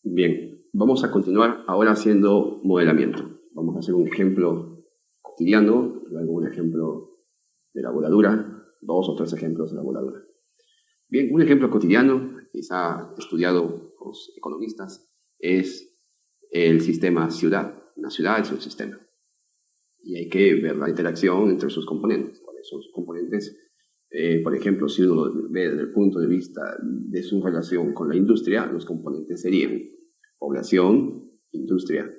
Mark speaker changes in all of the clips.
Speaker 1: Bien, vamos a continuar ahora haciendo modelamiento. Vamos a hacer un ejemplo cotidiano, luego un ejemplo de la voladura, 2 o 3 ejemplos de la voladura. Bien, un ejemplo cotidiano, quizá estudiado por los economistas, es el sistema ciudad. Una ciudad es un sistema. Y hay que ver la interacción entre sus componentes. ¿Cuáles son sus componentes? Por ejemplo, si uno ve desde el punto de vista de su relación con la industria, los componentes serían población, industria,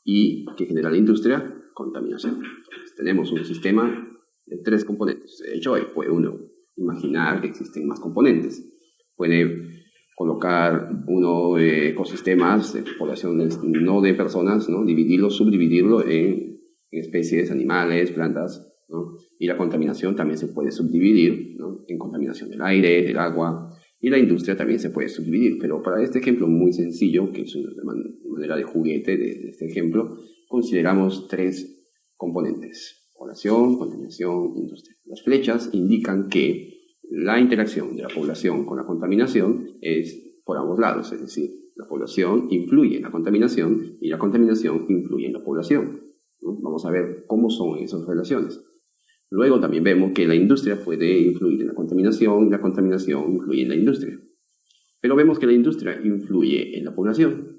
Speaker 1: y ¿qué genera la industria? Contaminación. Entonces, tenemos un sistema de 3 componentes. De hecho, puede uno imaginar que existen más componentes. Puede colocar uno ecosistemas de poblaciones, no de personas, ¿no? Dividirlo, subdividirlo en especies, animales, plantas, ¿no? Y la contaminación también se puede subdividir, ¿no? En contaminación del aire, del agua, y la industria también se puede subdividir. Pero para este ejemplo muy sencillo, que es una manera de juguete de este ejemplo, consideramos 3 componentes: población, contaminación, industria. Las flechas indican que la interacción de la población con la contaminación es por ambos lados, es decir, la población influye en la contaminación y la contaminación influye en la población, ¿no? Vamos a ver cómo son esas relaciones. Luego también vemos que la industria puede influir en la contaminación y la contaminación influye en la industria. Pero vemos que la industria influye en la población,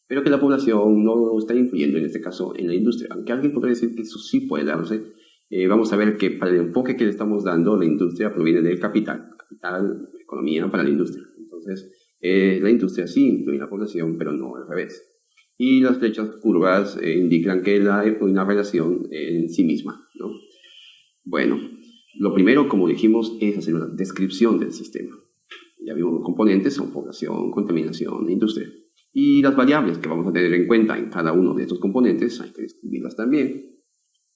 Speaker 1: pero que la población no está influyendo en este caso en la industria. Aunque alguien podría decir que eso sí puede darse, vamos a ver que para el enfoque que le estamos dando, la industria proviene del capital, economía para la industria. Entonces, la industria sí influye en la población, pero no al revés. Y las flechas curvas indican que hay una relación en sí misma, ¿no? Bueno, lo primero, como dijimos, es hacer una descripción del sistema. Ya vimos los componentes, son población, contaminación, industria. Y las variables que vamos a tener en cuenta en cada uno de estos componentes, hay que describirlas también.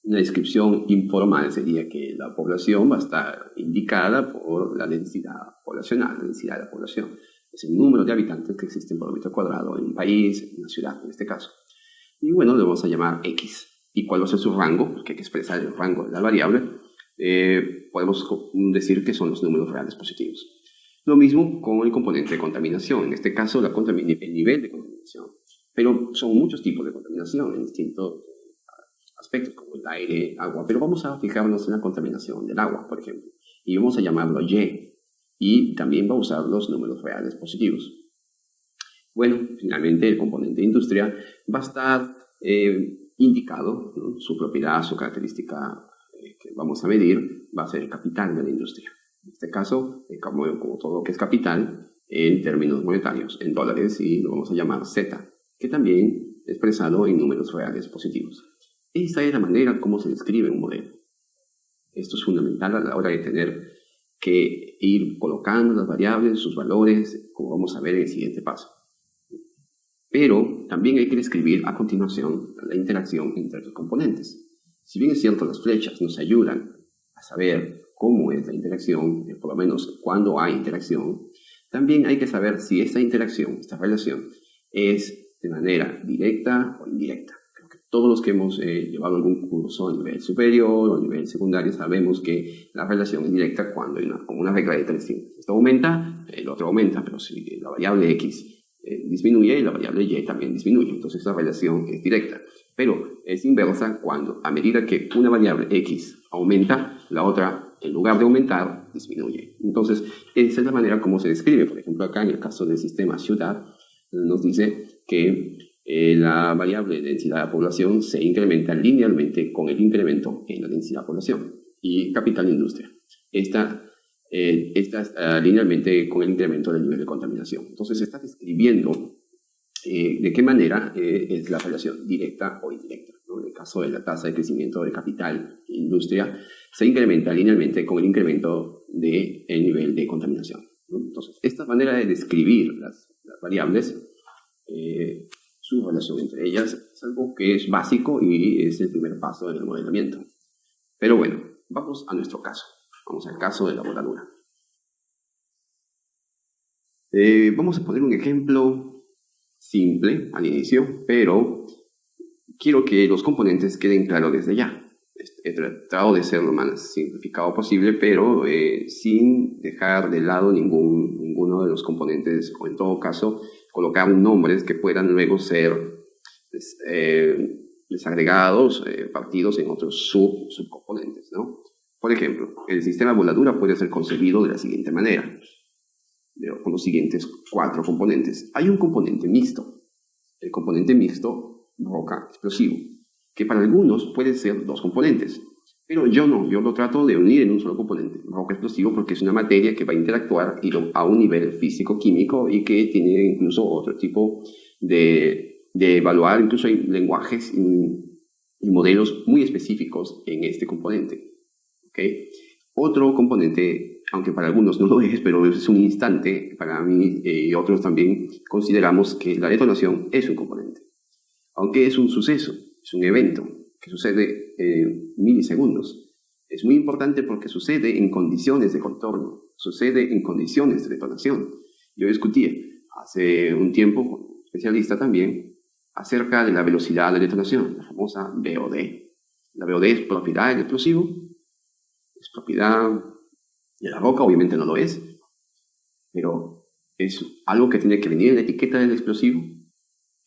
Speaker 1: Una descripción informal sería que la población va a estar indicada por la densidad poblacional, la densidad de la población. Es el número de habitantes que existen por metro cuadrado en un país, en una ciudad en este caso. Y bueno, le vamos a llamar X. ¿Y cuál va a ser su rango? Porque hay que expresar el rango de la variable. Podemos decir que son los números reales positivos. Lo mismo con el componente de contaminación. En este caso, el nivel de contaminación. Pero son muchos tipos de contaminación en distintos aspectos, como el aire, agua. Pero vamos a fijarnos en la contaminación del agua, por ejemplo. Y vamos a llamarlo Y. Y también va a usar los números reales positivos. Bueno, finalmente el componente de industria va a estar indicado, ¿no? Su propiedad, su característica que vamos a medir va a ser el capital de la industria. En este caso, como todo lo que es capital, en términos monetarios, en dólares, y lo vamos a llamar Z, que también es expresado en números reales positivos. Esa es la manera como se describe un modelo. Esto es fundamental a la hora de tener que ir colocando las variables, sus valores, como vamos a ver en el siguiente paso. Pero también hay que describir a continuación la interacción entre los componentes. Si bien es cierto, las flechas nos ayudan a saber cómo es la interacción, por lo menos cuándo hay interacción, también hay que saber si esta interacción, esta relación, es de manera directa o indirecta. Creo que todos los que hemos llevado algún curso a nivel superior o a nivel secundario sabemos que la relación es directa cuando hay una regla de 3 simples. Esto aumenta, el otro aumenta, pero si la variable X disminuye y la variable Y también disminuye. Entonces la relación es directa. Pero es inversa cuando a medida que una variable X aumenta, la otra, en lugar de aumentar, disminuye. Entonces esa es la manera como se describe. Por ejemplo, acá en el caso del sistema ciudad, nos dice que la variable densidad de población se incrementa linealmente con el incremento en la densidad de población. Y capital industria. Esta linealmente con el incremento del nivel de contaminación. Entonces se está describiendo de qué manera es la relación directa o indirecta, ¿no? En el caso de la tasa de crecimiento de capital e industria, se incrementa linealmente con el incremento del nivel de contaminación, ¿no? Entonces, esta manera de describir las variables, su relación entre ellas, es algo que es básico y es el primer paso en el modelamiento. Pero bueno, vamos a nuestro caso. Vamos al caso de la voladura. Vamos a poner un ejemplo simple al inicio, pero quiero que los componentes queden claros desde ya. He tratado de ser lo más simplificado posible, pero sin dejar de lado ninguno de los componentes, o en todo caso, colocar nombres que puedan luego ser desagregados, partidos en otros subcomponentes, ¿no? Por ejemplo, el sistema de voladura puede ser concebido de la siguiente manera, con los siguientes 4 componentes. Hay un componente mixto, el componente mixto roca-explosivo, que para algunos puede ser 2 componentes, pero yo no, yo lo trato de unir en un solo componente, roca-explosivo, porque es una materia que va a interactuar a un nivel físico-químico y que tiene incluso otro tipo de evaluar, incluso hay lenguajes y modelos muy específicos en este componente. ¿Okay? Otro componente, aunque para algunos no lo es, pero es un instante, para mí y otros también consideramos que la detonación es un componente. Aunque es un suceso, es un evento que sucede en milisegundos. Es muy importante porque sucede en condiciones de contorno, sucede en condiciones de detonación. Yo discutí hace un tiempo con un especialista también acerca de la velocidad de detonación, la famosa VOD. La VOD es propiedad del explosivo, es propiedad de la roca, obviamente no lo es, pero es algo que tiene que venir en la etiqueta del explosivo.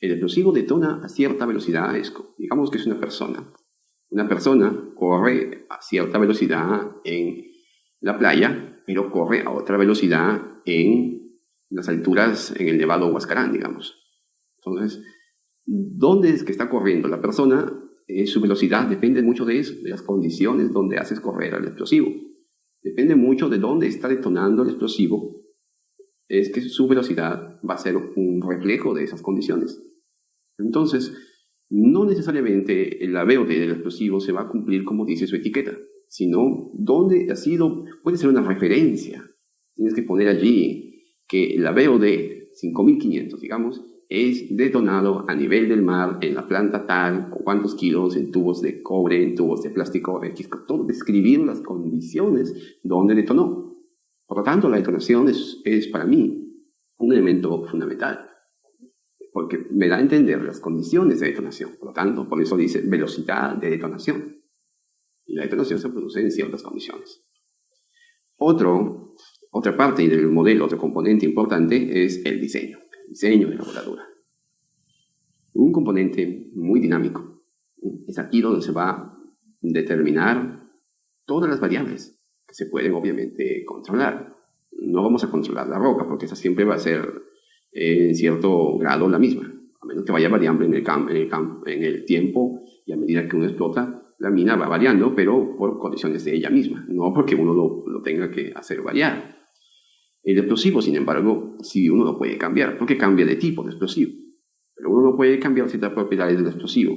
Speaker 1: El explosivo detona a cierta velocidad, digamos que es una persona. Una persona corre a cierta velocidad en la playa, pero corre a otra velocidad en las alturas, en el Nevado Huascarán, digamos. Entonces, ¿dónde es que está corriendo la persona? Su velocidad depende mucho de eso, de las condiciones donde haces correr al explosivo. Depende mucho de dónde está detonando el explosivo. Es que su velocidad va a ser un reflejo de esas condiciones. Entonces, no necesariamente la VOD del explosivo se va a cumplir como dice su etiqueta, sino dónde ha sido, puede ser una referencia. Tienes que poner allí que la VOD 5500, digamos, es detonado a nivel del mar, en la planta tal, o cuántos kilos, en tubos de cobre, en tubos de plástico, todo describir las condiciones donde detonó. Por lo tanto, la detonación es para mí un elemento fundamental, porque me da a entender las condiciones de detonación. Por lo tanto, por eso dice velocidad de detonación. Y la detonación se produce en ciertas condiciones. Otra parte del modelo, otro componente importante es el diseño de la voladura. Un componente muy dinámico. Es aquí donde se va a determinar todas las variables que se pueden obviamente controlar. No vamos a controlar la roca porque esa siempre va a ser en cierto grado la misma, a menos que vaya variando en el tiempo y a medida que uno explota, la mina va variando, pero por condiciones de ella misma, no porque uno lo tenga que hacer variar. El explosivo, sin embargo, sí uno lo puede cambiar, porque cambia de tipo de explosivo. Pero uno no puede cambiar ciertas propiedades del explosivo,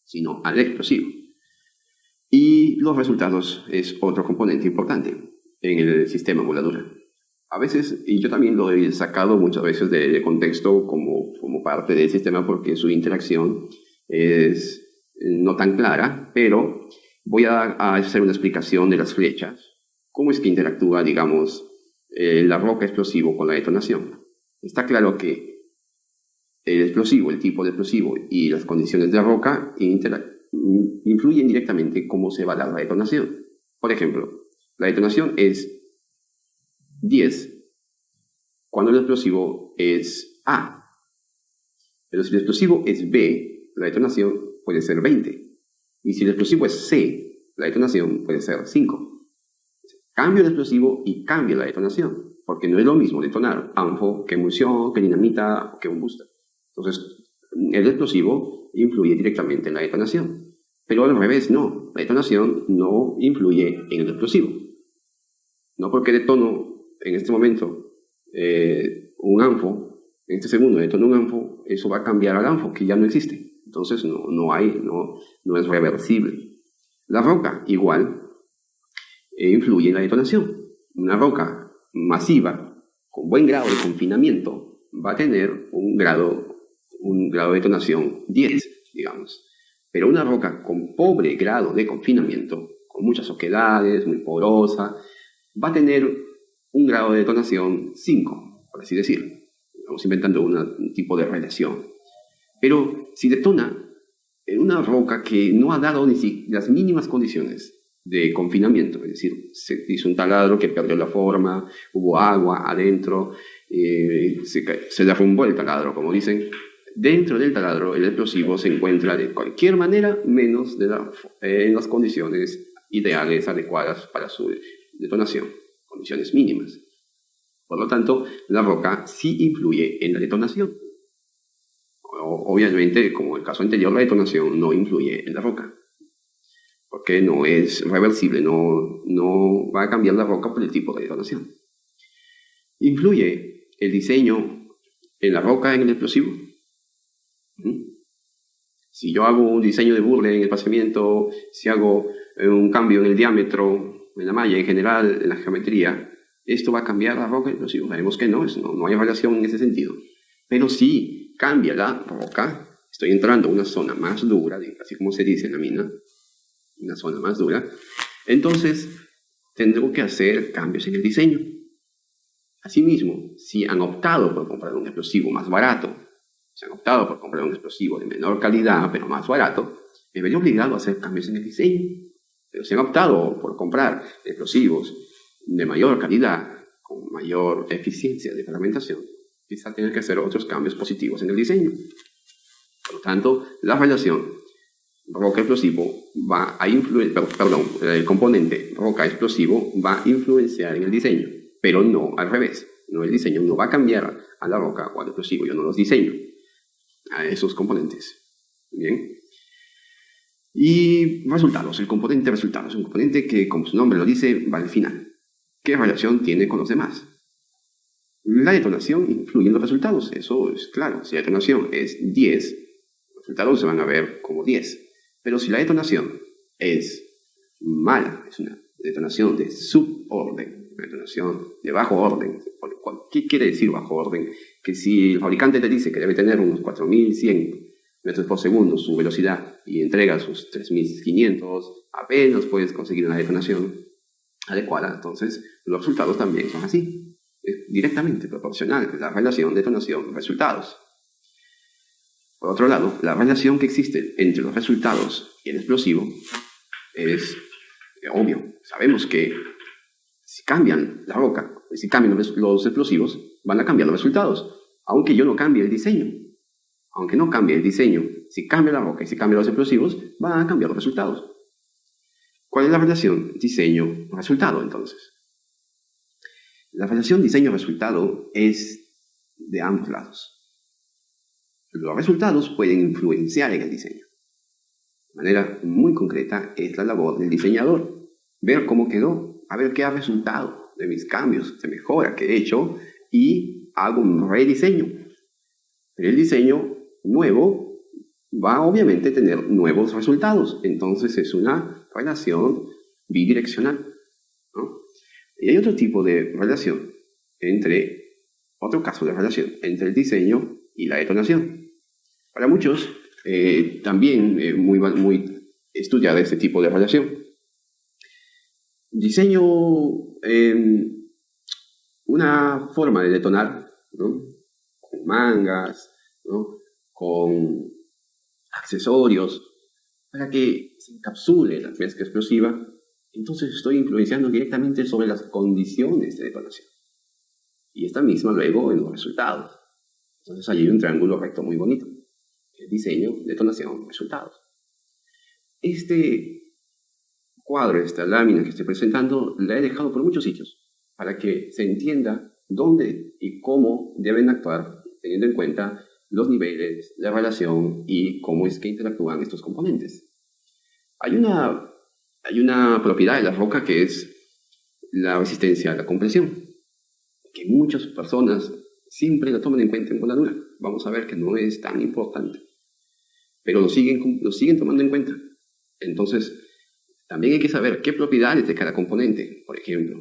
Speaker 1: sino al explosivo. Y los resultados es otro componente importante en el sistema voladura. A veces, y yo también lo he sacado muchas veces de contexto como parte del sistema porque su interacción es no tan clara, pero voy a hacer una explicación de las flechas. ¿Cómo es que interactúa, digamos, la roca explosivo con la detonación? Está claro que el explosivo, el tipo de explosivo y las condiciones de la roca influyen directamente en cómo se va a dar la detonación. Por ejemplo, la detonación es 10 cuando el explosivo es A. Pero si el explosivo es B, la detonación puede ser 20. Y si el explosivo es C, la detonación puede ser 5. Cambio el explosivo y cambia la detonación, porque no es lo mismo detonar ANFO que munición, que dinamita o que un booster. Entonces, el explosivo influye directamente en la detonación. Pero al revés, no. La detonación no influye en el explosivo. No porque detono en este momento un ANFO, en este segundo detono un ANFO, eso va a cambiar al ANFO, que ya no existe. Entonces, no es reversible. La roca, igual, influye en la detonación. Una roca masiva, con buen grado de confinamiento, va a tener un grado de detonación 10, digamos. Pero una roca con pobre grado de confinamiento, con muchas oquedades, muy porosa, va a tener un grado de detonación 5, por así decirlo. Estamos inventando un tipo de relación. Pero si detona en una roca que no ha dado ni siquiera las mínimas condiciones de confinamiento, es decir, se hizo un taladro que perdió la forma, hubo agua adentro, se derrumbó el taladro, como dicen. Dentro del taladro, el explosivo se encuentra de cualquier manera, menos en las condiciones ideales, adecuadas para su detonación, condiciones mínimas. Por lo tanto, la roca sí influye en la detonación. Obviamente, como en el caso anterior, la detonación no influye en la roca, porque no es reversible, no va a cambiar la roca por el tipo de detonación. ¿Influye el diseño en la roca en el explosivo? Si yo hago un diseño de burle en el pasamiento, si hago un cambio en el diámetro, en la malla en general, en la geometría, ¿esto va a cambiar la roca del explosivo? Sabemos que no hay relación en ese sentido. Pero si cambia la roca, estoy entrando a una zona más dura, así como se dice en la mina, una zona más dura, entonces tendré que hacer cambios en el diseño. Asimismo, si han optado por comprar un explosivo más barato, si han optado por comprar un explosivo de menor calidad, pero más barato, me veré obligado a hacer cambios en el diseño. Pero si han optado por comprar explosivos de mayor calidad, con mayor eficiencia de fragmentación, quizá tenga que hacer otros cambios positivos en el diseño. Por lo tanto, la relación roca-explosivo va a el componente roca-explosivo va a influenciar en el diseño, pero no al revés. No, el diseño no va a cambiar a la roca o al explosivo, yo no los diseño a esos componentes. Bien. Y resultados, el componente resultados, un componente que, como su nombre lo dice, va al final. ¿Qué relación tiene con los demás? La detonación influye en los resultados, eso es claro. Si la detonación es 10, los resultados se van a ver como 10. Pero si la detonación es mala, es una detonación de suborden, una detonación de bajo orden, ¿qué quiere decir bajo orden? Que si el fabricante te dice que debe tener unos 4100 metros por segundo su velocidad y entrega sus 3500, apenas puedes conseguir una detonación adecuada, entonces los resultados también son así. Es directamente proporcional la relación detonación-resultados. Por otro lado, la relación que existe entre los resultados y el explosivo es obvio. Sabemos que si cambian la roca, si cambian los explosivos, van a cambiar los resultados, aunque yo no cambie el diseño. Aunque no cambie el diseño, si cambia la roca y si cambian los explosivos, van a cambiar los resultados. ¿Cuál es la relación diseño-resultado entonces? La relación diseño-resultado es de ambos lados. Los resultados pueden influenciar en el diseño. De manera muy concreta es la labor del diseñador. Ver cómo quedó, a ver qué ha resultado de mis cambios, de mejora que he hecho y hago un rediseño. Pero el diseño nuevo va obviamente a tener nuevos resultados. Entonces es una relación bidireccional, ¿no? Y hay otro tipo de relación otro caso de relación entre el diseño y la detonación. Para muchos, también muy estudiada este tipo de relación. Diseño una forma de detonar, ¿no? Con mangas, ¿no? Con accesorios, para que se encapsule la mezcla explosiva. Entonces estoy influenciando directamente sobre las condiciones de detonación. Y esta misma luego en los resultados. Entonces allí hay un triángulo recto muy bonito. El diseño, detonación, resultados. Este cuadro, esta lámina que estoy presentando, la he dejado por muchos sitios para que se entienda dónde y cómo deben actuar, teniendo en cuenta los niveles, la relación y cómo es que interactúan estos componentes. Hay una propiedad de la roca que es la resistencia a la compresión, que muchas personas siempre la toman en cuenta en voladura. Vamos a ver que no es tan importante, pero lo siguen tomando en cuenta. Entonces, también hay que saber qué propiedades de cada componente, por ejemplo,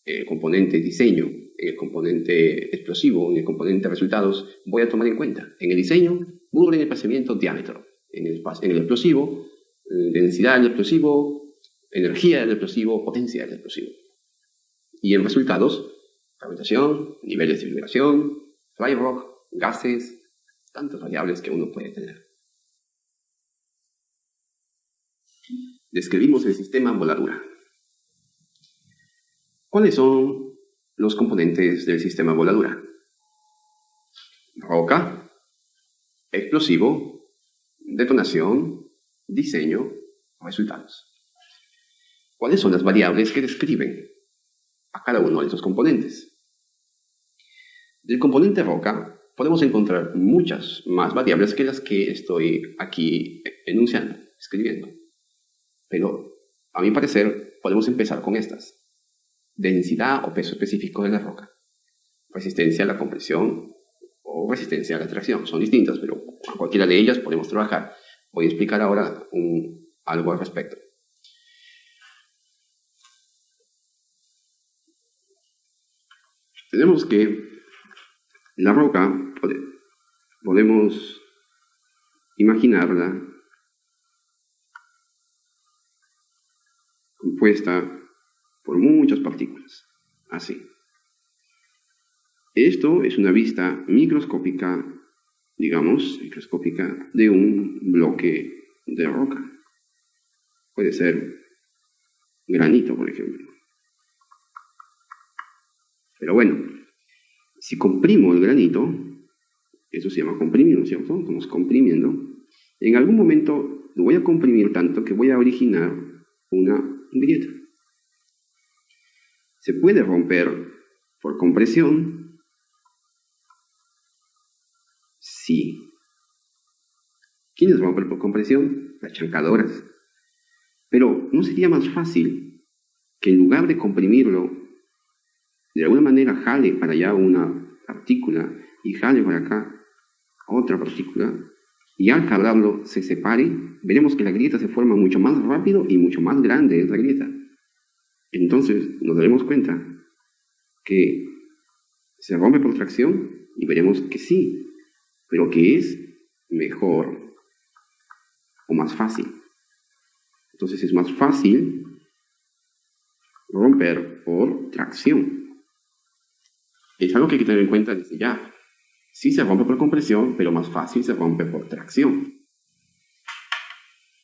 Speaker 1: el componente diseño, el componente explosivo, en el componente resultados, voy a tomar en cuenta. En el diseño, burlen el espaciamiento, diámetro. En el explosivo, densidad del explosivo, energía del explosivo, potencia del explosivo. Y en resultados, fragmentación, niveles de vibración, fly rock, gases, tantas variables que uno puede tener. Describimos el sistema voladura. ¿Cuáles son los componentes del sistema voladura? roca, explosivo, detonación, diseño, resultados. ¿Cuáles son las variables que describen a cada uno de estos componentes? Del componente roca podemos encontrar muchas más variables que las que estoy aquí enunciando, escribiendo. Pero, a mi parecer, podemos empezar con estas. Densidad o peso específico de la roca. Resistencia a la compresión o resistencia a la tracción. Son distintas, pero a cualquiera de ellas podemos trabajar. Voy a explicar ahora algo al respecto. Tenemos que la roca, podemos imaginarla compuesta por muchas partículas, así. Esto es una vista microscópica, digamos, microscópica de un bloque de roca. Puede ser granito, por ejemplo. Pero bueno, si comprimo el granito, eso se llama comprimir, ¿no es cierto? Estamos comprimiendo. En algún momento lo voy a comprimir tanto que voy a originar una grieta. Se puede romper por compresión. Sí. ¿Quiénes rompen por compresión? Las chancadoras. Pero ¿no sería más fácil que en lugar de comprimirlo, de alguna manera jale para allá una partícula y jale para acá otra partícula, y al jalarlo se separe? Veremos que la grieta se forma mucho más rápido y mucho más grande es la grieta. Entonces nos daremos cuenta que se rompe por tracción y veremos que sí, pero que es mejor o más fácil. Entonces es más fácil romper por tracción. Es algo que hay que tener en cuenta desde ya. Sí se rompe por compresión, pero más fácil se rompe por tracción.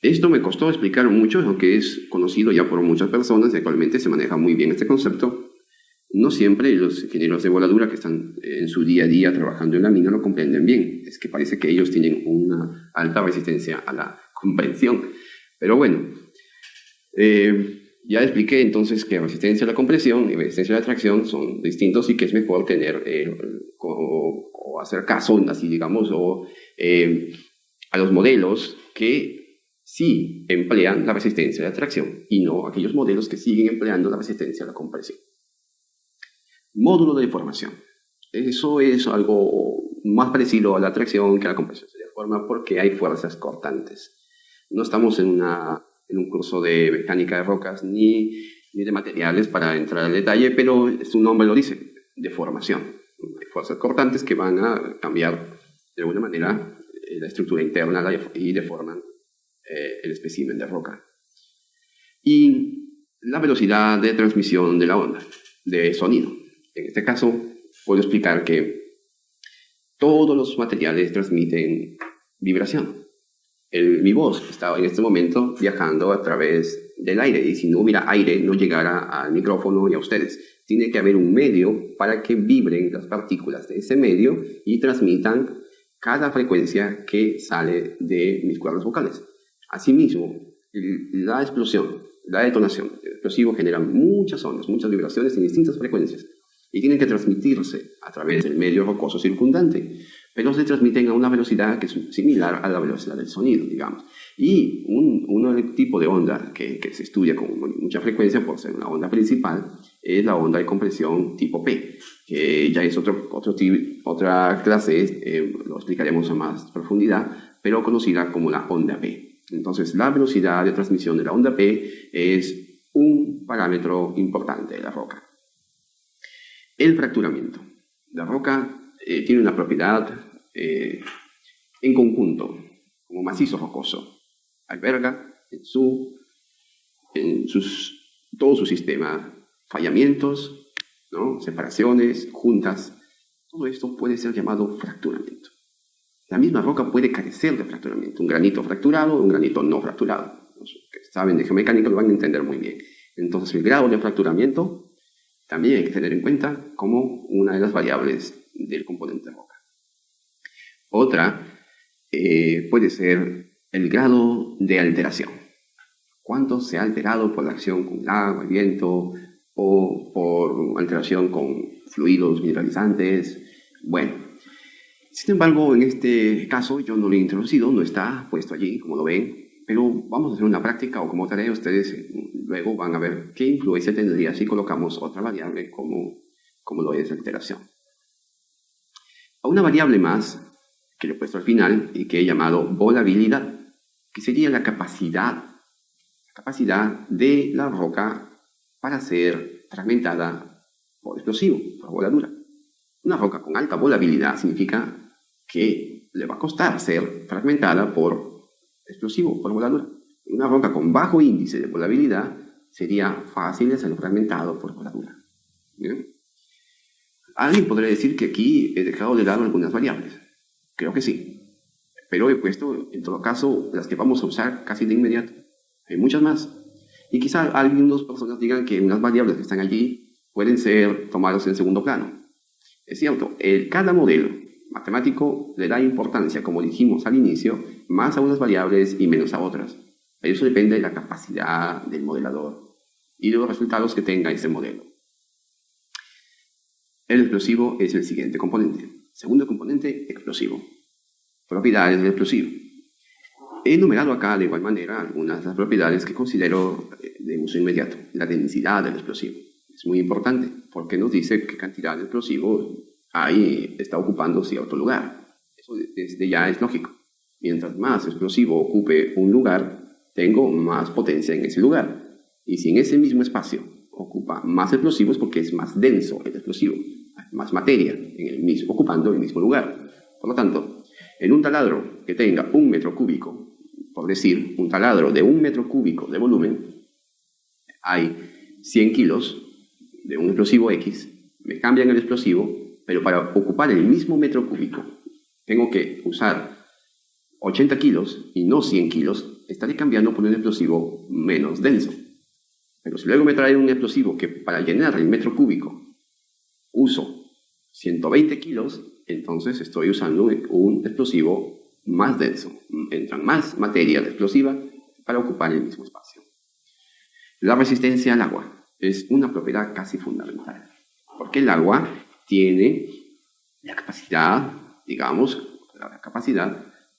Speaker 1: Esto me costó explicar mucho, aunque es conocido ya por muchas personas y actualmente se maneja muy bien este concepto. No siempre los ingenieros de voladura que están en su día a día trabajando en la mina lo comprenden bien. Es que parece que ellos tienen una alta resistencia a la comprensión. Pero bueno, ya expliqué entonces que resistencia a la compresión y resistencia a la tracción son distintos y que es mejor tener o hacer caso, así digamos, a los modelos que sí emplean la resistencia a la tracción y no aquellos modelos que siguen empleando la resistencia a la compresión. Módulo de deformación. Eso es algo más parecido a la tracción que a la compresión. Se deforma porque hay fuerzas cortantes. No estamos en un curso de mecánica de rocas ni de materiales para entrar al detalle, pero su nombre lo dice, deformación. Hay fuerzas cortantes que van a cambiar de alguna manera la estructura interna y deforman el espécimen de roca. Y la velocidad de transmisión de la onda, de sonido. En este caso, puedo explicar que todos los materiales transmiten vibración. Mi voz está en este momento viajando a través del aire, y si no hubiera aire, no llegara al micrófono y a ustedes. Tiene que haber un medio para que vibren las partículas de ese medio y transmitan cada frecuencia que sale de mis cuerdas vocales. Asimismo, la explosión, la detonación, el explosivo genera muchas ondas, muchas vibraciones en distintas frecuencias y tienen que transmitirse a través del medio rocoso circundante, pero se transmiten a una velocidad que es similar a la velocidad del sonido, digamos. Y un tipo de onda que se estudia con mucha frecuencia por ser una onda principal es la onda de compresión tipo P, que ya es otra clase, lo explicaremos a más profundidad, pero conocida como la onda P. Entonces, la velocidad de transmisión de la onda P es un parámetro importante de la roca. El fracturamiento. La roca tiene una propiedad en conjunto, como macizo rocoso. Alberga en todo su sistema fallamientos, ¿no? Separaciones, juntas. Todo esto puede ser llamado fracturamiento. La misma roca puede carecer de fracturamiento. Un granito fracturado, un granito no fracturado. Los que saben de geomecánica lo van a entender muy bien. Entonces, el grado de fracturamiento también hay que tener en cuenta como una de las variables del componente roca. Otra puede ser el grado de alteración. ¿Cuánto se ha alterado por la acción con el agua, el viento, o por alteración con fluidos mineralizantes? Bueno, sin embargo, en este caso yo no lo he introducido, no está puesto allí, como lo ven, pero vamos a hacer una práctica o como tarea ustedes luego van a ver qué influencia tendría si colocamos otra variable como lo es la alteración. A una variable más que le he puesto al final y que he llamado volabilidad, que sería la capacidad de la roca para ser fragmentada por explosivo, por voladura. Una roca con alta volabilidad significa que le va a costar ser fragmentada por explosivo, por voladura. Una roca con bajo índice de volabilidad sería fácil de ser fragmentado por voladura. ¿Bien? Alguien podría decir que aquí he dejado de lado algunas variables. Creo que sí. Pero he puesto, en todo caso, las que vamos a usar casi de inmediato. Hay muchas más. Y quizá algunas personas digan que unas variables que están allí pueden ser tomadas en segundo plano. Es cierto, cada modelo matemático le da importancia, como dijimos al inicio, más a unas variables y menos a otras. Eso depende de la capacidad del modelador y de los resultados que tenga ese modelo. El explosivo es el siguiente componente. Segundo componente, explosivo. Propiedades del explosivo. He enumerado acá de igual manera algunas de las propiedades que considero de uso inmediato. La densidad del explosivo es muy importante porque nos dice qué cantidad de explosivo está ocupando cierto lugar. Eso desde ya es lógico. Mientras más explosivo ocupe un lugar, tengo más potencia en ese lugar. Y si en ese mismo espacio ocupa más explosivos, porque es más denso el explosivo, más materia ocupando el mismo lugar. Por lo tanto, en un taladro que tenga 1 metro cúbico, por decir, un taladro de 1 metro cúbico de volumen, hay 100 kilos de un explosivo X, me cambian el explosivo, pero para ocupar el mismo metro cúbico tengo que usar 80 kilos y no 100 kilos, estaré cambiando por un explosivo menos denso. Pero si luego me trae un explosivo que para llenar el metro cúbico uso 120 kilos, entonces estoy usando un explosivo más denso. Entra más materia explosiva para ocupar el mismo espacio. La resistencia al agua es una propiedad casi fundamental, porque el agua tiene la capacidad,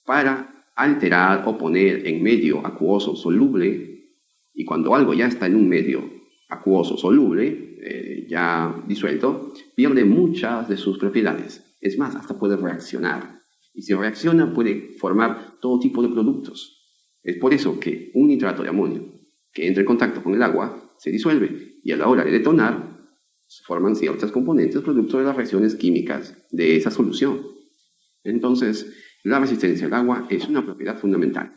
Speaker 1: para alterar o poner en medio acuoso soluble, y cuando algo ya está en un medio acuoso soluble, ya disuelto, pierde muchas de sus propiedades. Es más, hasta puede reaccionar. Y si reacciona puede formar todo tipo de productos. Es por eso que un nitrato de amonio que entra en contacto con el agua se disuelve y a la hora de detonar se forman ciertos componentes producto de las reacciones químicas de esa solución. Entonces, la resistencia al agua es una propiedad fundamental.